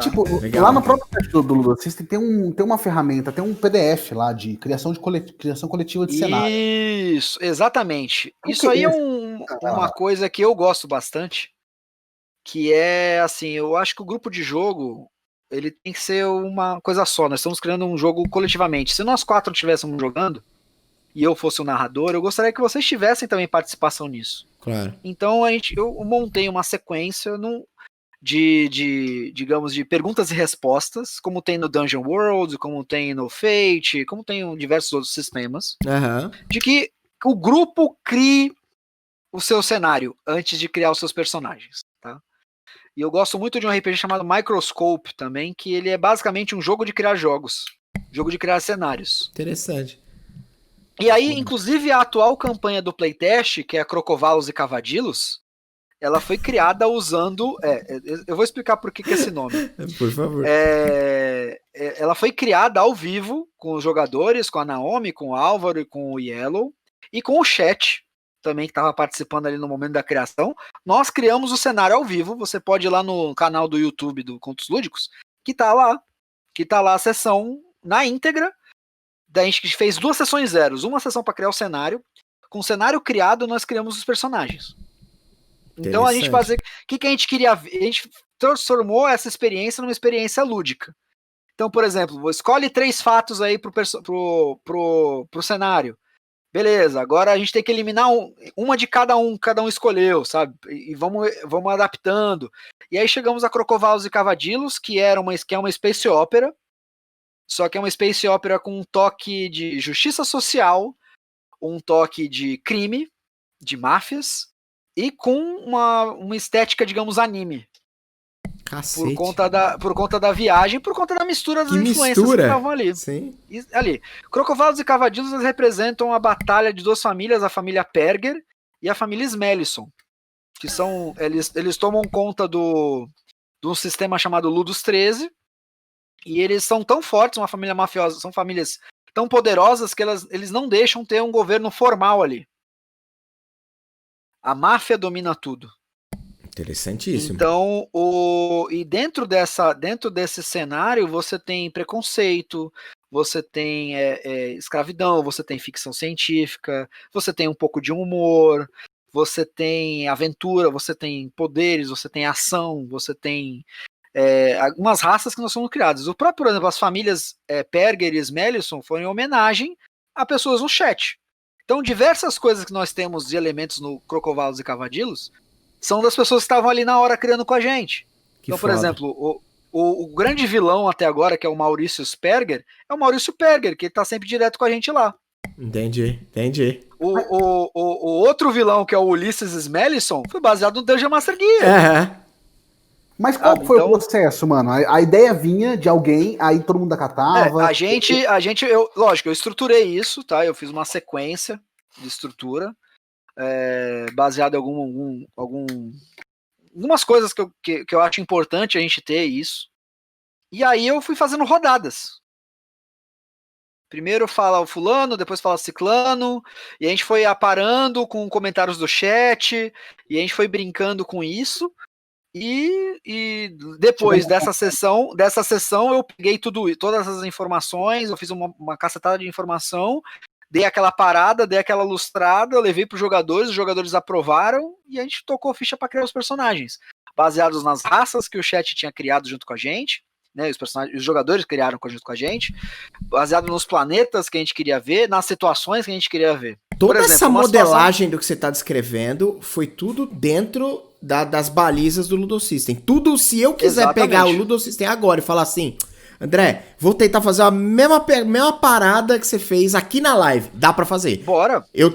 tipo, Legal. lá no próprio site do Ludo System tem uma ferramenta, tem um PDF lá de criação coletiva de cenário. Isso, exatamente. O Isso que aí é é esse? uma coisa que eu gosto bastante, que é assim, eu acho que o grupo de jogo, ele tem que ser uma coisa só, nós estamos criando um jogo coletivamente. Se nós 4 estivéssemos jogando, e eu fosse o narrador, eu gostaria que vocês tivessem também participação nisso. Claro. Então eu montei uma sequência digamos, de perguntas e respostas, como tem no Dungeon World, como tem no Fate, como tem em diversos outros sistemas, de que o grupo crie o seu cenário antes de criar os seus personagens, tá? E eu gosto muito de um RPG chamado Microscope também, que ele é basicamente um jogo de criar jogos, jogo de criar cenários. Interessante. E aí, inclusive, a atual campanha do Playtest, que é Crocovalos e Cavadilos, ela foi criada usando... eu vou explicar por que esse nome. Por favor. Ela foi criada ao vivo, com os jogadores, com a Naomi, com o Álvaro e com o Yellow, e com o chat, também que estava participando ali no momento da criação. Nós criamos o cenário ao vivo, você pode ir lá no canal do YouTube do Contos Lúdicos, que tá lá a sessão na íntegra. Daí a gente fez 2 sessões zeros, uma sessão para criar o cenário. Com o cenário criado, nós criamos os personagens. Então a gente fazia. O que a gente queria ver? A gente transformou essa experiência numa experiência lúdica. Então, por exemplo, escolhe 3 fatos aí pro cenário. Beleza, agora a gente tem que eliminar uma de cada um escolheu, sabe? E vamos adaptando. E aí chegamos a Crocovalos e Cavadilos, que é uma space opera. Só que é uma space opera com um toque de justiça social, um toque de crime, de máfias, e com uma estética, digamos, anime. Cacete. Por conta da viagem, por conta da mistura das influências que estavam ali. Sim. Ali. Crocovalos e Cavadilos representam a batalha de 2 famílias, a família Perger e a família Smellisson, que são... Eles tomam conta de um sistema chamado Ludus 13, e eles são tão fortes, uma família mafiosa, são famílias tão poderosas que eles não deixam ter um governo formal ali. A máfia domina tudo. Interessantíssimo. Então, e dentro desse cenário, você tem preconceito, você tem escravidão, você tem ficção científica, você tem um pouco de humor, você tem aventura, você tem poderes, você tem ação, você tem algumas raças que nós somos criadas. O próprio, por exemplo, as famílias Perger e Smellisson foram em homenagem a pessoas no chat. Então, diversas coisas que nós temos de elementos no Crocovalos e Cavadilos são das pessoas que estavam ali na hora criando com a gente. Então, por exemplo, o grande vilão até agora, que é o Maurício Perger, é o Maurício Perger, que está sempre direto com a gente lá. Entendi. O outro vilão, que é o Ulisses Smellisson, foi baseado no Dungeon Master Guia. Mas qual foi o processo, mano? A ideia vinha de alguém, aí todo mundo acatava? Lógico, eu estruturei isso, tá? Eu fiz uma sequência de estrutura, baseado em algumas coisas que eu acho importante a gente ter isso. E aí eu fui fazendo rodadas. Primeiro fala o fulano, depois fala o ciclano, e a gente foi aparando com comentários do chat, e a gente foi brincando com isso. E depois dessa sessão eu peguei todas as informações, eu fiz uma cacetada de informação, dei aquela parada, dei aquela lustrada, eu levei para os jogadores aprovaram e a gente tocou ficha para criar os personagens, baseados nas raças que o chat tinha criado junto com a gente, né, os jogadores criaram junto com a gente, baseado nos planetas que a gente queria ver, nas situações que a gente queria ver. Toda essa modelagem do que você está descrevendo foi tudo dentro das balizas do Ludo System. Tudo, se eu quiser pegar o Ludo System agora e falar assim, André, vou tentar fazer a mesma parada que você fez aqui na live. Dá pra fazer. Bora. Eu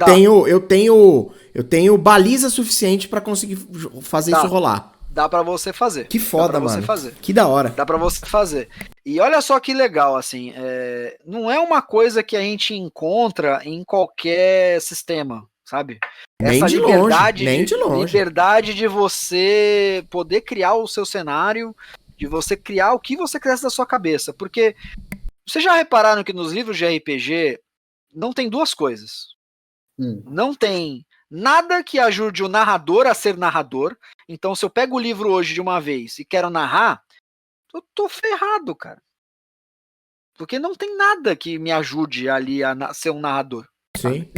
tenho baliza suficiente pra conseguir fazer isso rolar. Dá pra você fazer. Que foda, mano. Que da hora. Dá pra você fazer. E olha só que legal, assim, não é uma coisa que a gente encontra em qualquer sistema, sabe? Nem de longe. Liberdade de você poder criar o seu cenário, de você criar o que você cresce da sua cabeça. Porque vocês já repararam que nos livros de RPG não tem 2 coisas. Não tem nada que ajude o narrador a ser narrador. Então, se eu pego o livro hoje de uma vez e quero narrar, eu tô ferrado, cara. Porque não tem nada que me ajude ali a ser um narrador. Sim.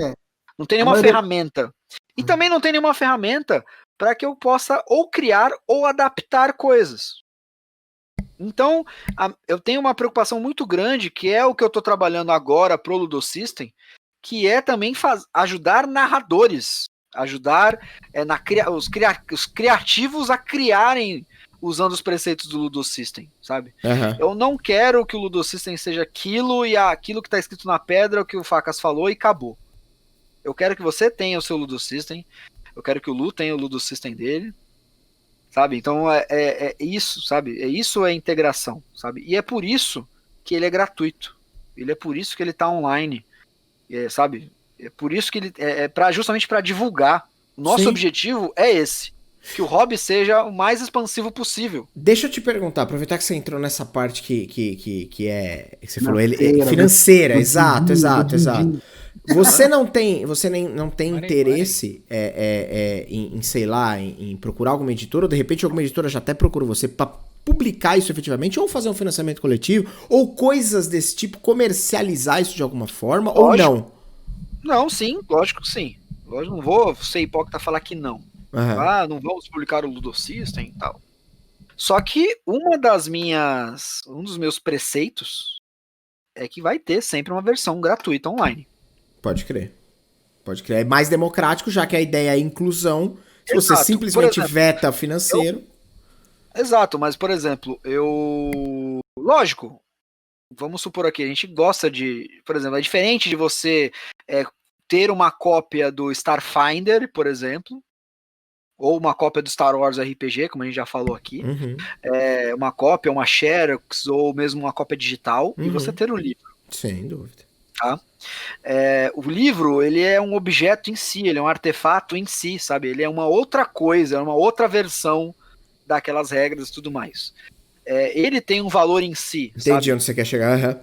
Não tem nenhuma ferramenta. E também não tem nenhuma ferramenta para que eu possa ou criar ou adaptar coisas. Então, eu tenho uma preocupação muito grande, que é o que eu estou trabalhando agora pro Ludo System, que é também ajudar narradores, ajudar os criativos a criarem usando os preceitos do Ludo System, sabe? Uhum. Eu não quero que o Ludo System seja aquilo e aquilo que está escrito na pedra, o que o Facas falou e acabou. Eu quero que você tenha o seu Ludo System, eu quero que o Lu tenha o Ludo System dele, sabe? Então é isso, sabe? Isso é integração, sabe? E é por isso que ele é gratuito. É por isso que ele tá online, sabe? É por isso que ele justamente para divulgar. O nosso objetivo é esse, que o hobby seja o mais expansivo possível. Deixa eu te perguntar, aproveitar que você entrou nessa parte que você falou, financeira, exato. Você não tem interesse em, sei lá, em procurar alguma editora, ou de repente alguma editora já até procura você para publicar isso efetivamente, ou fazer um financiamento coletivo, ou coisas desse tipo, comercializar isso de alguma forma, lógico. Ou não? Não, sim, lógico que sim. Lógico, não vou ser hipócrita falar que não. Uhum. Não vamos publicar o Ludo System e tal. Só que um dos meus preceitos é que vai ter sempre uma versão gratuita online. Pode crer. É mais democrático, já que a ideia é inclusão. Se você simplesmente veta financeiro. Exato, mas por exemplo, lógico, vamos supor aqui, a gente gosta de, por exemplo, é diferente de você ter uma cópia do Starfinder, por exemplo, ou uma cópia do Star Wars RPG, como a gente já falou aqui, uma cópia, uma Xerox, ou mesmo uma cópia digital, e você ter o livro. Sem dúvida. Tá? O livro, ele é um objeto em si, ele é um artefato em si, sabe? Ele é uma outra coisa, é uma outra versão daquelas regras e tudo mais. Ele tem um valor em si. Entendi sabe? onde você quer chegar. Uhum.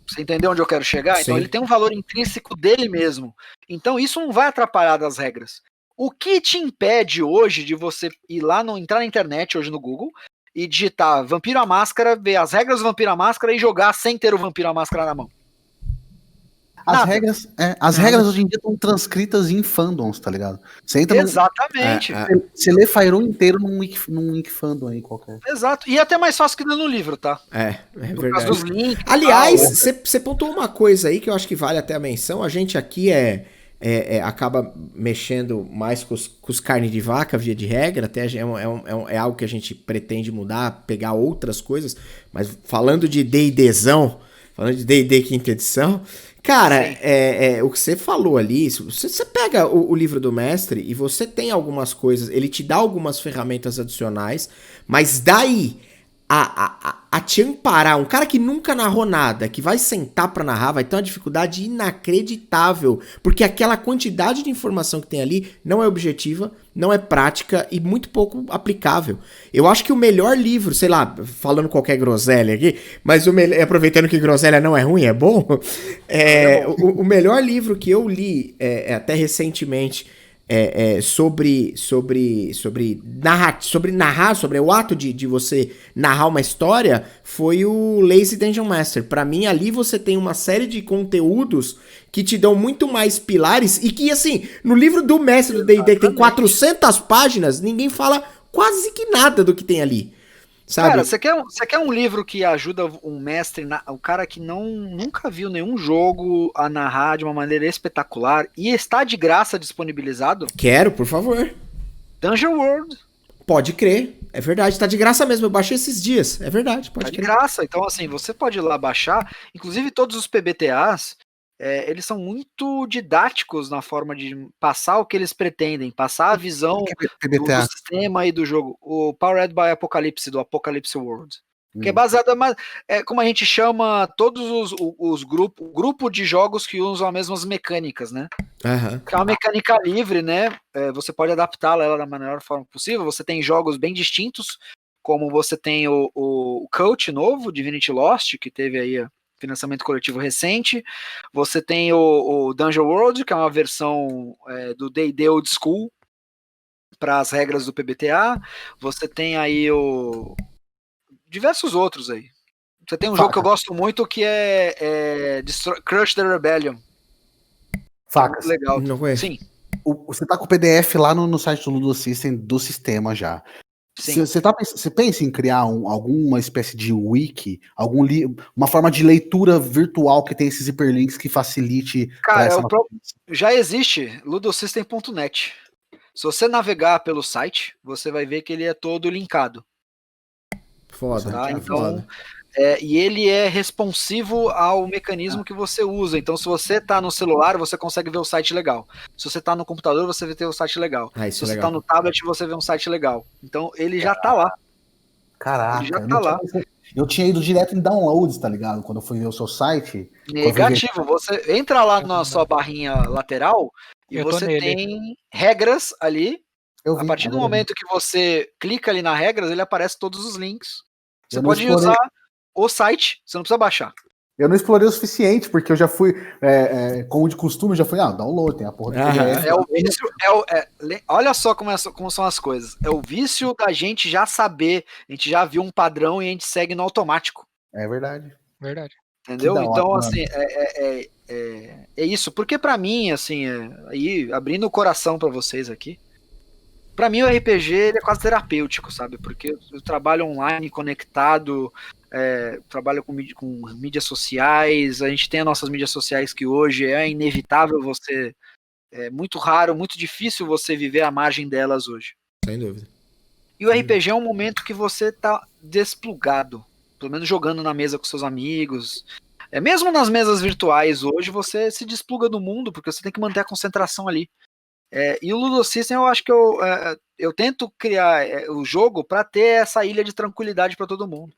Você entendeu onde eu quero chegar? Sim. Então ele tem um valor intrínseco dele mesmo. Então isso não vai atrapalhar das regras. O que te impede hoje de você ir lá, entrar na internet, hoje no Google, e digitar Vampiro à Máscara, ver as regras do Vampiro à Máscara e jogar sem ter o Vampiro à Máscara na mão? As regras hoje em dia estão transcritas em fandoms, tá ligado? Você entra Exatamente. Você lê Fire inteiro num wiki fandom aí qualquer. Exato. E até mais fácil que ler no livro, tá? É por verdade. Causa dos links, aliás, você pontuou uma coisa aí que eu acho que vale até a menção. A gente aqui acaba mexendo mais com os carne de vaca, via de regra. Até é algo que a gente pretende mudar, pegar outras coisas. Mas falando de D&Dzão, falando de D&D quinta edição... Cara, o que você falou ali, você pega o livro do mestre e você tem algumas coisas, ele te dá algumas ferramentas adicionais, mas daí a te amparar, um cara que nunca narrou nada, que vai sentar pra narrar, vai ter uma dificuldade inacreditável, porque aquela quantidade de informação que tem ali não é objetiva, não é prática e muito pouco aplicável. Eu acho que o melhor livro, sei lá, falando qualquer groselha aqui, mas aproveitando que groselha não é ruim, é bom, o melhor livro que eu li até recentemente sobre o ato de você narrar uma história, foi o Lazy Dungeon Master. Pra mim, ali você tem uma série de conteúdos que te dão muito mais pilares e que, assim, no livro do mestre do D&D, que tem 400 páginas, ninguém fala quase que nada do que tem ali. Sabe? Cara, você quer um livro que ajuda um mestre, o cara que nunca viu nenhum jogo a narrar de uma maneira espetacular e está de graça disponibilizado? Quero, por favor. Dungeon World. Pode crer, é verdade, tá de graça mesmo, eu baixei esses dias, é verdade, pode crer. Tá de graça, então assim, você pode ir lá baixar, inclusive todos os PBTAs, eles são muito didáticos na forma de passar o que eles pretendem, passar a visão do sistema e do jogo. O Powered by Apocalypse, do Apocalypse World. Que é baseado, como a gente chama todos os grupo de jogos que usam as mesmas mecânicas, né? Uhum. Que é uma mecânica livre, né? Você pode adaptá-la ela da melhor forma possível. Você tem jogos bem distintos, como você tem o Cult novo, Divinity Lost, que teve aí financiamento coletivo recente. Você tem o Dungeon World, que é uma versão do D&D Old School para as regras do PBTA. Você tem aí diversos outros aí. Você tem um jogo que eu gosto muito que é Crush the Rebellion. Facas. Legal. Não conheço. Sim. Você tá com o PDF lá no site do Ludo System do sistema já. Sim. Você pensa em criar alguma espécie de wiki, uma forma de leitura virtual que tem esses hiperlinks que facilite. Cara, já existe ludosystem.net. Se você navegar pelo site, você vai ver que ele é todo linkado. Foda, tá? Então, foda. E ele é responsivo ao mecanismo que você usa. Então, se você tá no celular, você consegue ver o site legal. Se você tá no computador, você vai ter o site legal. Se você tá no tablet, você vê um site legal. Então, ele já tá lá. Caraca, ele já tá lá. Eu tinha ido direto em downloads, tá ligado? Quando eu fui ver o seu site. Negativo. Você entra lá na sua barrinha lateral e você tem regras ali. A partir do momento que você clica ali nas regras, ele aparece todos os links. Você pode usar o site, você não precisa baixar. Eu não explorei o suficiente, porque eu já fui, como de costume, já fui, download, tem a porra do PDF. É o vício, olha só como são as coisas. É o vício da gente já saber, a gente já viu um padrão e a gente segue no automático. É verdade. Verdade. Entendeu? Então, assim, é isso. Porque pra mim, assim, aí, abrindo o coração pra vocês aqui, pra mim o RPG ele é quase terapêutico, sabe? Porque eu trabalho online, conectado, trabalho com mídias sociais, a gente tem as nossas mídias sociais que hoje é inevitável você... É muito raro, muito difícil você viver à margem delas hoje. Sem dúvida. E o RPG é um momento que você tá desplugado, pelo menos jogando na mesa com seus amigos. Mesmo nas mesas virtuais hoje, você se despluga do mundo, porque você tem que manter a concentração ali. E o Ludo System, eu acho que eu tento criar o jogo para ter essa ilha de tranquilidade para todo mundo.